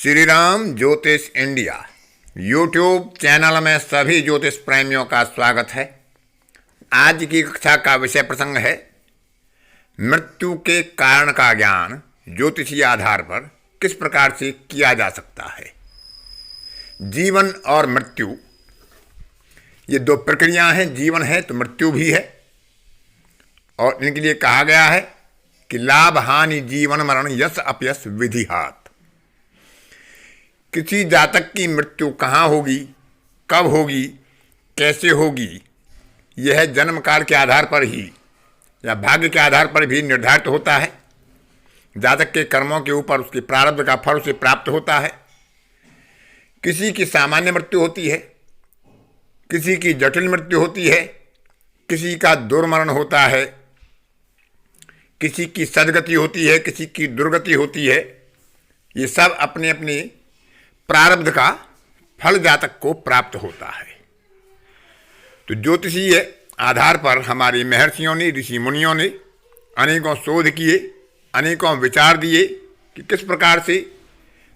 श्री राम ज्योतिष India YouTube channel में सभी ज्योतिष प्रेमियों का स्वागत है। आज की कक्षा का विषय प्रसंग है मृत्यु के कारण का ज्ञान ज्योतिषीय आधार पर किस प्रकार से किया जा सकता है। जीवन और मृत्यु ये दो प्रक्रियाएं हैं। जीवन है तो मृत्यु भी है, और इनके लिए कहा गया है कि लाभ हानि जीवन मरण यश अपयश विधिहात। किसी जातक की मृत्यु कहाँ होगी, कब होगी, कैसे होगी, यह जन्म काल के आधार पर ही या भाग्य के आधार पर भी निर्धारित होता है। जातक के कर्मों के ऊपर उसके प्रारब्ध का फल उसे प्राप्त होता है। किसी की सामान्य मृत्यु होती है, किसी की जटिल मृत्यु होती है, किसी का दुर्मरण होता है, किसी की सदगति होती है, किसी की दुर्गति होती है। ये सब अपने अपने प्रारब्ध का फल जातक को प्राप्त होता है। तो ज्योतिषीय आधार पर हमारे महर्षियों ने, ऋषि मुनियों ने अनेकों शोध किए, अनेकों विचार दिए कि किस प्रकार से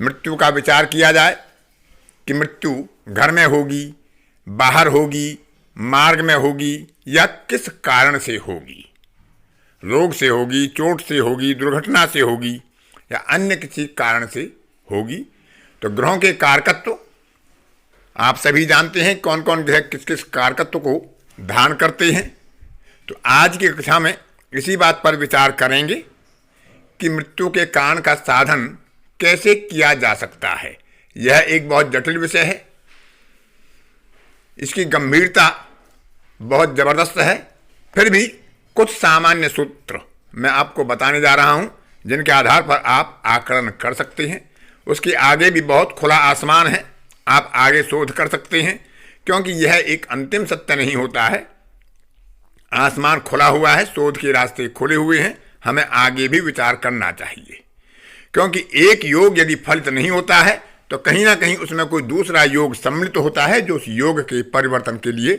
मृत्यु का विचार किया जाए कि मृत्यु घर में होगी, बाहर होगी, मार्ग में होगी या किस कारण से होगी। रोग से होगी, चोट से होगी, दुर्घटना से होगी या अन्य किसी कारण से होगी। तो ग्रहों के कारकत्व आप सभी जानते हैं, कौन कौन ग्रह किस किस कारकत्व को धारण करते हैं। तो आज की कक्षा में इसी बात पर विचार करेंगे कि मृत्यु के कारण का साधन कैसे किया जा सकता है। यह एक बहुत जटिल विषय है, इसकी गंभीरता बहुत जबरदस्त है। फिर भी कुछ सामान्य सूत्र मैं आपको बताने जा रहा हूं, जिनके आधार पर आप आकलन कर सकते हैं। उसके आगे भी बहुत खुला आसमान है, आप आगे शोध कर सकते हैं, क्योंकि यह एक अंतिम सत्य नहीं होता है। आसमान खुला हुआ है, शोध के रास्ते खुले हुए हैं, हमें आगे भी विचार करना चाहिए। क्योंकि एक योग यदि फलित नहीं होता है तो कहीं ना कहीं उसमें कोई दूसरा योग सम्मिलित होता है, जो उस योग के परिवर्तन के लिए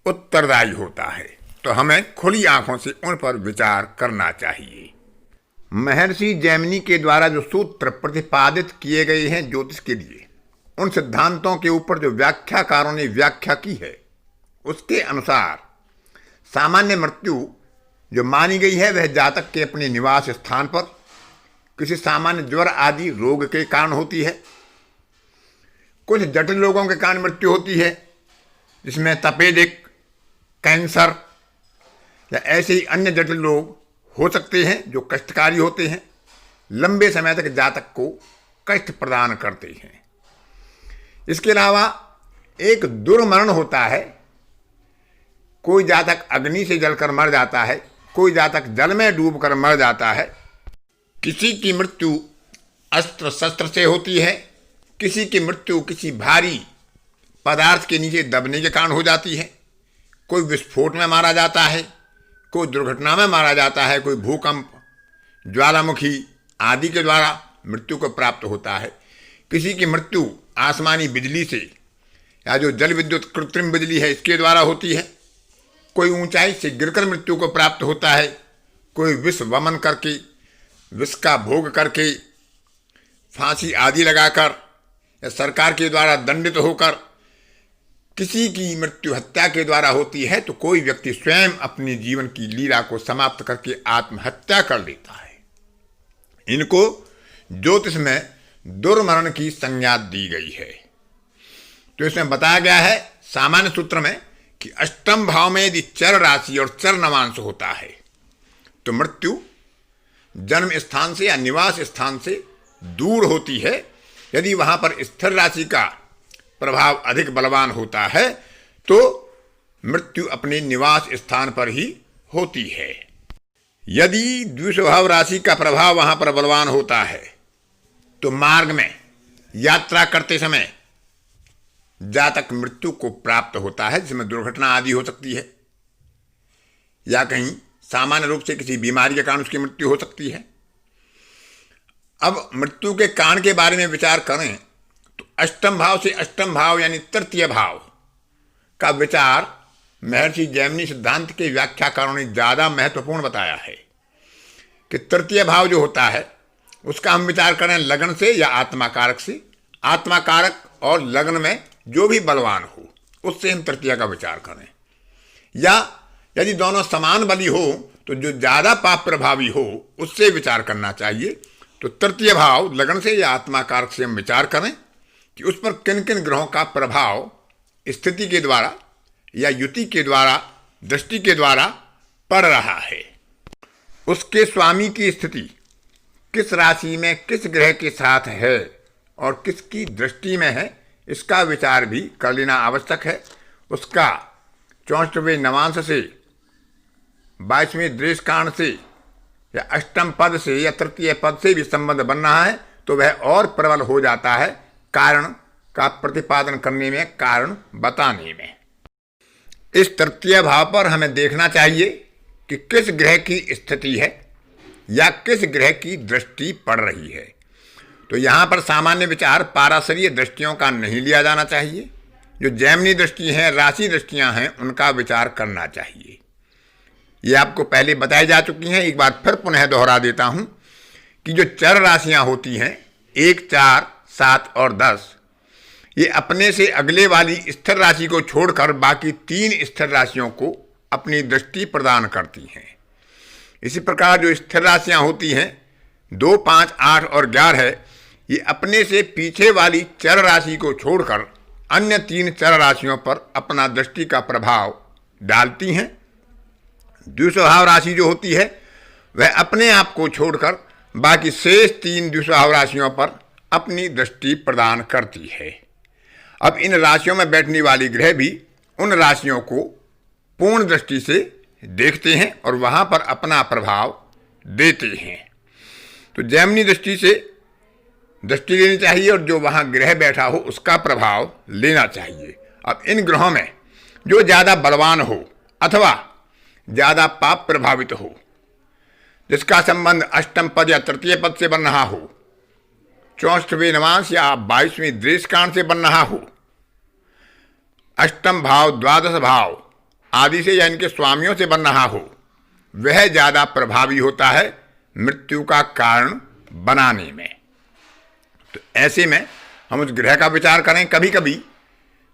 उत्तरदायी होता है। तो हमें खुली आंखों से उन पर विचार करना चाहिए। महर्षि जैमिनी के द्वारा जो सूत्र प्रतिपादित किए गए हैं ज्योतिष के लिए, उन सिद्धांतों के ऊपर जो व्याख्याकारों ने व्याख्या की है, उसके अनुसार सामान्य मृत्यु जो मानी गई है वह जातक के अपने निवास स्थान पर किसी सामान्य ज्वर आदि रोग के कारण होती है। कुछ जटिल रोगों के कारण मृत्यु होती है, जिसमें तपेदिक, कैंसर या ऐसे ही अन्य जटिल रोग हो सकते हैं जो कष्टकारी होते हैं, लंबे समय तक जातक को कष्ट प्रदान करते हैं। इसके अलावा एक दुर्मरण होता है। कोई जातक अग्नि से जलकर मर जाता है, कोई जातक जल में डूबकर मर जाता है। किसी की मृत्यु अस्त्र शस्त्र से होती है, किसी की मृत्यु किसी भारी पदार्थ के नीचे दबने के कारण हो जाती है। कोई विस्फोट में मारा जाता है, कोई दुर्घटना में मारा जाता है, कोई भूकंप, ज्वालामुखी आदि के द्वारा मृत्यु को प्राप्त होता है। किसी की मृत्यु आसमानी बिजली से या जो जल विद्युत कृत्रिम बिजली है इसके द्वारा होती है। कोई ऊंचाई से गिरकर मृत्यु को प्राप्त होता है, कोई विष वमन करके, विष का भोग करके, फांसी आदि लगाकर या सरकार के द्वारा दंडित होकर किसी की मृत्यु हत्या के द्वारा होती है। तो कोई व्यक्ति स्वयं अपने जीवन की लीला को समाप्त करके आत्महत्या कर लेता है। इनको ज्योतिष में दुर्मरण की संज्ञा दी गई है। तो इसमें बताया गया है सामान्य सूत्र में कि अष्टम भाव में यदि चर राशि और चर नवांश होता है तो मृत्यु जन्म स्थान से या निवास स्थान से दूर होती है। यदि वहां पर स्थिर राशि का प्रभाव अधिक बलवान होता है तो मृत्यु अपने निवास स्थान पर ही होती है। यदि द्विस्वभाव राशि का प्रभाव वहां पर बलवान होता है तो मार्ग में यात्रा करते समय जातक मृत्यु को प्राप्त होता है, जिसमें दुर्घटना आदि हो सकती है या कहीं सामान्य रूप से किसी बीमारी के कारण उसकी मृत्यु हो सकती है। अब मृत्यु के कारण के बारे में विचार करें तो अष्टम भाव से अष्टम भाव यानी तृतीय भाव का विचार महर्षि जैमिनी सिद्धांत के व्याख्याकारों ने ज़्यादा महत्वपूर्ण बताया है कि तृतीय भाव जो होता है उसका हम विचार करें लग्न से या आत्मा कारक से। आत्मा कारक और लग्न में जो भी बलवान हो उससे हम तृतीया का विचार करें, या यदि दोनों समान बली हो तो जो ज़्यादा पाप प्रभावी हो उससे विचार करना चाहिए। तो तृतीय भाव लग्न से या आत्मा कारक से हम विचार करें कि उस पर किन किन ग्रहों का प्रभाव स्थिति के द्वारा या युति के द्वारा, दृष्टि के द्वारा पड़ रहा है। उसके स्वामी की स्थिति किस राशि में किस ग्रह के साथ है और किसकी दृष्टि में है, इसका विचार भी कर लेना आवश्यक है। उसका 64वें नवांश से, 22वें दृष्टिकांड से या अष्टम पद से या तृतीय पद से भी संबंध बन रहा है तो वह और प्रबल हो जाता है कारण का प्रतिपादन करने में, कारण बताने में। इस तृतीय भाव पर हमें देखना चाहिए कि किस ग्रह की स्थिति है या किस ग्रह की दृष्टि पड़ रही है। तो यहाँ पर सामान्य विचार पाराशरीय दृष्टियों का नहीं लिया जाना चाहिए। जो जैमिनी दृष्टि हैं, राशि दृष्टियाँ हैं, उनका विचार करना चाहिए। ये आपको पहले बताई जा चुकी हैं, एक बार फिर पुनः दोहरा देता हूँ कि जो चर राशियाँ होती हैं 1, 4, 7 और 10, ये अपने से अगले वाली स्थिर राशि को छोड़कर बाकी 3 स्थिर राशियों को अपनी दृष्टि प्रदान करती हैं। इसी प्रकार जो स्थिर राशियाँ होती हैं 2, 5, 8 और 11, ये अपने से पीछे वाली चर राशि को छोड़कर अन्य 3 चर राशियों पर अपना दृष्टि का प्रभाव डालती हैं। द्विस्वभाव राशि जो होती है वह अपने आप को छोड़कर बाकी शेष 3 द्विस्वभाव राशियों पर अपनी दृष्टि प्रदान करती है। अब इन राशियों में बैठने वाली ग्रह भी उन राशियों को पूर्ण दृष्टि से देखते हैं और वहां पर अपना प्रभाव देते हैं। तो जैमिनी दृष्टि से दृष्टि लेनी चाहिए और जो वहां ग्रह बैठा हो उसका प्रभाव लेना चाहिए। अब इन ग्रहों में जो ज़्यादा बलवान हो अथवा ज़्यादा पाप प्रभावित हो, जिसका संबंध अष्टम पद या तृतीय पद से बन रहा हो, 64वें नवांश या 22वें दृष्टिकांड से बन रहा हो, अष्टम भाव, द्वादश भाव आदि से या इनके स्वामियों से बन रहा हो, वह ज़्यादा प्रभावी होता है मृत्यु का कारण बनाने में। तो ऐसे में हम उस ग्रह का विचार करें। कभी कभी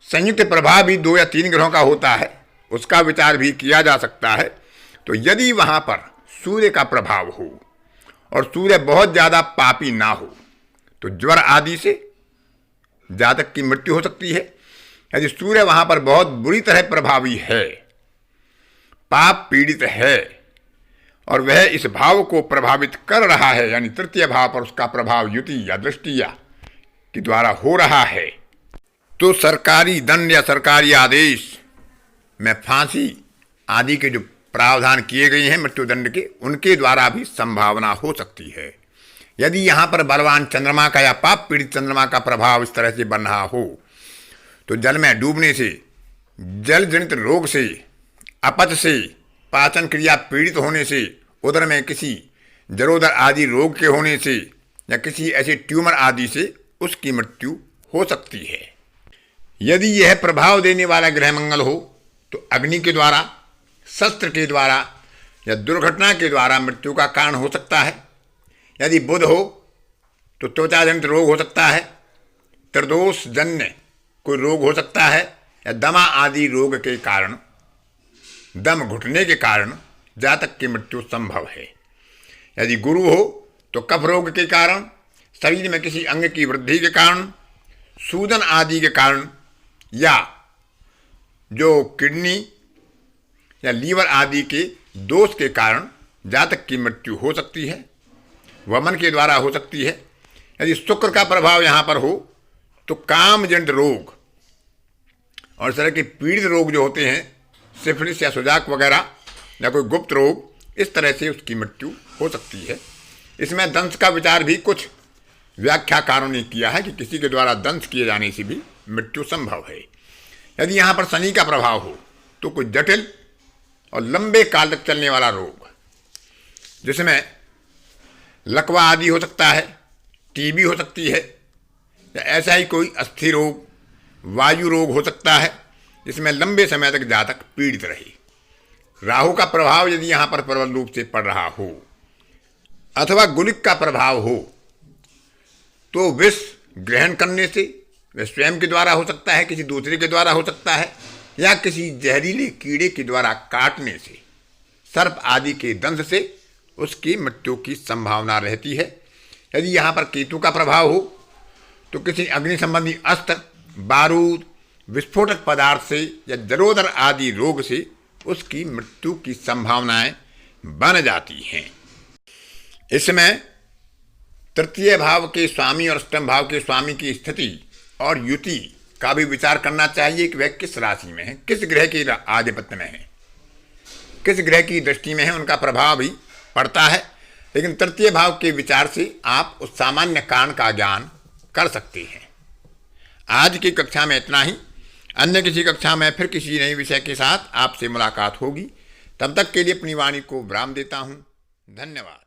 संयुक्त प्रभाव भी 2 या 3 ग्रहों का होता है, उसका विचार भी किया जा सकता है। तो यदि वहाँ पर सूर्य का प्रभाव हो और सूर्य बहुत ज़्यादा पापी ना हो तो ज्वर आदि से जातक की मृत्यु हो सकती है। यदि सूर्य वहाँ पर बहुत बुरी तरह प्रभावी है, पाप पीड़ित है और वह इस भाव को प्रभावित कर रहा है, यानी तृतीय भाव पर उसका प्रभाव युति या दृष्टिया के द्वारा हो रहा है, तो सरकारी दंड या सरकारी आदेश में फांसी आदि के जो प्रावधान किए गए हैं मृत्युदंड के, उनके द्वारा भी संभावना हो सकती है। यदि यहाँ पर बलवान चंद्रमा का या पाप पीड़ित चंद्रमा का प्रभाव इस तरह से बन रहा हो तो जल में डूबने से, जल जनित रोग से, अपच से, पाचन क्रिया पीड़ित होने से, उदर में किसी जरोदर आदि रोग के होने से या किसी ऐसे ट्यूमर आदि से उसकी मृत्यु हो सकती है। यदि यह प्रभाव देने वाला ग्रह मंगल हो तो अग्नि के द्वारा, शस्त्र के द्वारा या दुर्घटना के द्वारा मृत्यु का कारण हो सकता है। यदि बुध हो तो त्वचा जनित रोग हो सकता है, त्रिदोष जन्य कोई रोग हो सकता है या दमा आदि रोग के कारण, दम घुटने के कारण जातक की मृत्यु संभव है। यदि गुरु हो तो कफ रोग के कारण, शरीर में किसी अंग की वृद्धि के कारण, सूजन आदि के कारण या जो किडनी या लीवर आदि के दोष के कारण जातक की मृत्यु हो सकती है, वमन के द्वारा हो सकती है। यदि शुक्र का प्रभाव यहाँ पर हो तो काम जनित रोग और इस तरह के पीड़ित रोग जो होते हैं, सिफिलिस या सुजाक वगैरह या कोई गुप्त रोग, इस तरह से उसकी मृत्यु हो सकती है। इसमें दंश का विचार भी कुछ व्याख्याकारों ने किया है कि किसी के द्वारा दंश किए जाने से भी मृत्यु संभव है। यदि यहाँ पर शनि का प्रभाव हो तो कोई जटिल और लंबे काल तक चलने वाला रोग, जिसमें लकवा आदि हो सकता है, टीबी हो सकती है या ऐसा ही कोई अस्थि रोग, वायु रोग हो सकता है जिसमें लंबे समय तक जातक पीड़ित रहे। राहु का प्रभाव यदि यहाँ पर प्रबल रूप से पड़ रहा हो अथवा गुलिक का प्रभाव हो तो विष ग्रहण करने से, वह स्वयं के द्वारा हो सकता है, किसी दूसरे के द्वारा हो सकता है, या किसी जहरीले कीड़े के द्वारा काटने से, सर्प आदि के दंश से उसकी मृत्यु की संभावना रहती है। यदि यहाँ पर केतु का प्रभाव हो तो किसी अग्नि संबंधी अस्त्र, बारूद, विस्फोटक पदार्थ से या जलोदर आदि रोग से उसकी मृत्यु की संभावनाएं बन जाती हैं। इसमें तृतीय भाव के स्वामी और अष्टम भाव के स्वामी की स्थिति और युति का भी विचार करना चाहिए कि वह किस राशि में है, किस ग्रह के आधिपत्य में है, किस ग्रह की दृष्टि में है, उनका प्रभाव भी पड़ता है। लेकिन तृतीय भाव के विचार से आप उस सामान्य कारण का ज्ञान कर सकते हैं। आज की कक्षा में इतना ही। अन्य किसी कक्षा में फिर किसी नए विषय के साथ आपसे मुलाकात होगी। तब तक के लिए अपनी वाणी को विराम देता हूँ। धन्यवाद।